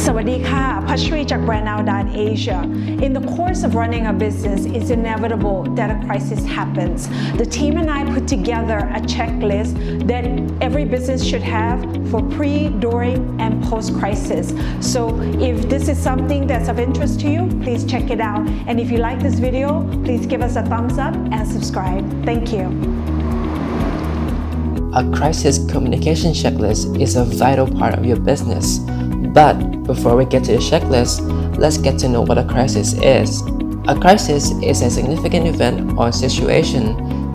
สวัสดีค่ะพัชรีจาก Brandnowasia. In the course of running a business, it's inevitable that a crisis happens. The team and I put together a checklist that every business should have for pre, during, and post-crisis. So if this is something that's of interest to you, please check it out. And if you like this video, please give us a thumbs up and subscribe. Thank you. A crisis communication checklist is a vital part of your business. But before we get to the checklist, let's get to know what a crisis is. A crisis is a significant event or situation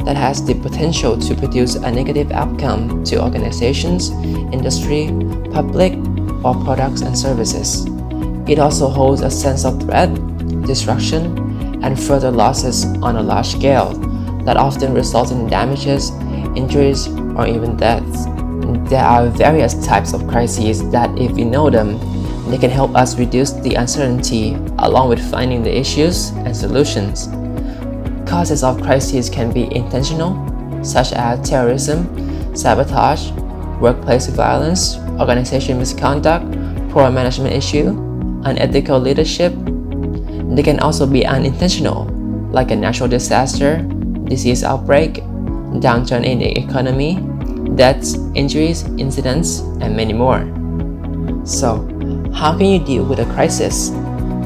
that has the potential to produce a negative outcome to organizations, industry, public, or products and services. It also holds a sense of threat, destruction, and further losses on a large scale that often result in damages, injuries, or even deaths. There are various types of crises that, if we know them, they can help us reduce the uncertainty along with finding the issues and solutions. Causes of crises can be intentional, such as terrorism, sabotage, workplace violence, organization misconduct, poor management issue, unethical leadership. They can also be unintentional, like a natural disaster, disease outbreak, downturn in the economy, deaths, injuries, incidents, and many more. So, how can you deal with a crisis?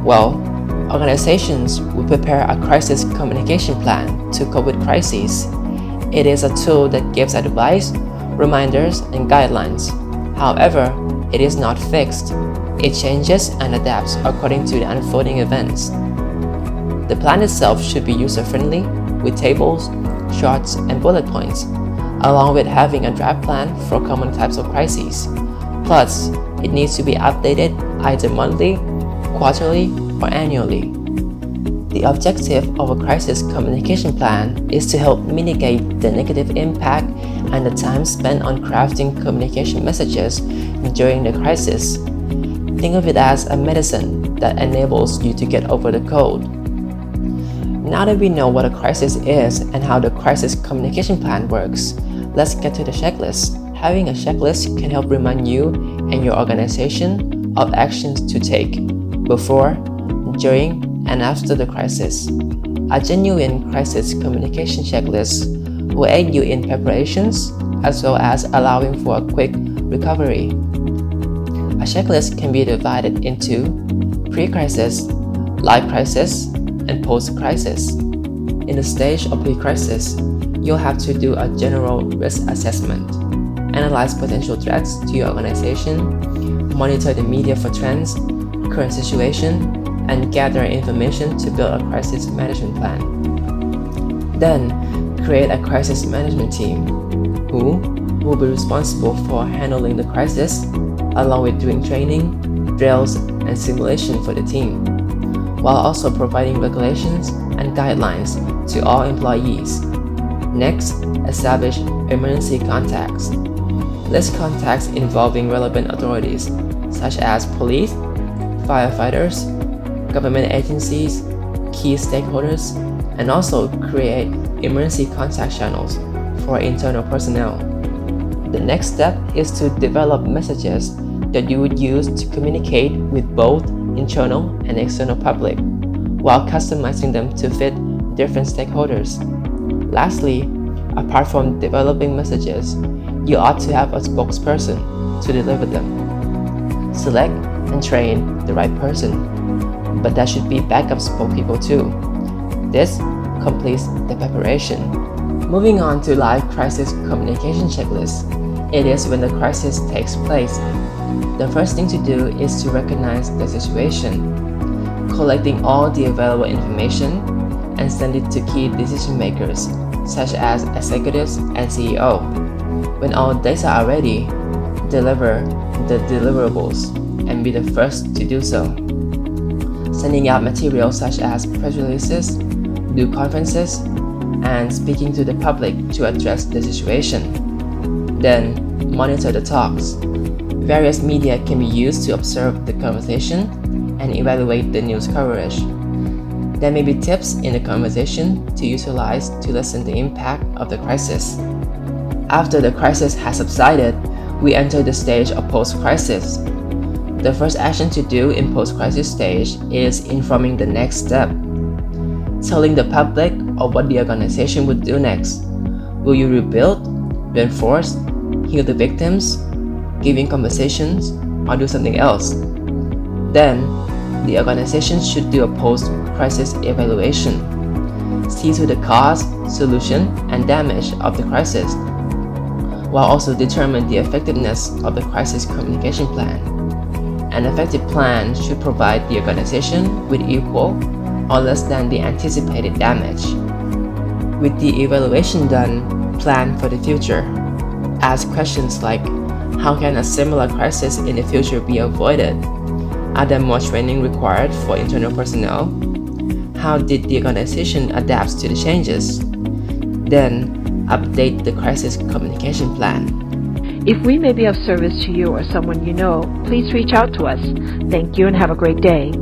Well, organizations will prepare a crisis communication plan to cope with crises. It is a tool that gives advice, reminders, and guidelines. However, it is not fixed. It changes and adapts according to the unfolding events. The plan itself should be user-friendly with tables, charts, and bullet points, along with having a draft plan for common types of crises. Plus, it needs to be updated either monthly, quarterly, or annually. The objective of a crisis communication plan is to help mitigate the negative impact and the time spent on crafting communication messages during the crisis. Think of it as a medicine that enables you to get over the cold. Now that we know what a crisis is and how the crisis communication plan works, let's get to the checklist. Having a checklist can help remind you and your organization of actions to take before, during, and after the crisis. A genuine crisis communication checklist will aid you in preparations as well as allowing for a quick recovery. A checklist can be divided into pre-crisis, live crisis, and post-crisis. In the stage of pre-crisis, you'll have to do a general risk assessment, analyze potential threats to your organization, monitor the media for trends, current situation, and gather information to build a crisis management plan. Then, create a crisis management team who will be responsible for handling the crisis, along with doing training, drills, and simulation for the team, while also providing regulations and guidelines to all employees. Next, establish emergency contacts. List contacts involving relevant authorities such as police, firefighters, government agencies, key stakeholders, and also create emergency contact channels for internal personnel. The next step is to develop messages that you would use to communicate with both internal and external public, while customizing them to fit different stakeholders. Lastly, apart from developing messages, you ought to have a spokesperson to deliver them. Select and train the right person, but there should be backup spokespeople too. This completes the preparation. Moving on to live crisis communication checklist. It is when the crisis takes place. The first thing to do is to recognize the situation, collecting all the available information and send it to key decision makers, such as executives and CEO. When all data are ready, deliver the deliverables and be the first to do so. Sending out materials such as press releases, do conferences, and speaking to the public to address the situation. Then, monitor the talks. Various media can be used to observe the conversation and evaluate the news coverage. There may be tips in the conversation to utilize to lessen the impact of the crisis. After the crisis has subsided, we enter the stage of post-crisis. The first action to do in post-crisis stage is informing the next step, telling the public of what the organization would do next. Will you rebuild, reinforce, heal the victims, giving compensations, or do something else? Then, the organization should do a post-crisis evaluation, see to the cause, solution, and damage of the crisis, while also determine the effectiveness of the crisis communication plan. An effective plan should provide the organization with equal or less than the anticipated damage. With the evaluation done, plan for the future. Ask questions like, how can a similar crisis in the future be avoided? Are there more training required for internal personnel? How did the organization adapt to the changes? Then, update the crisis communication plan. If we may be of service to you or someone you know, please reach out to us. Thank you and have a great day.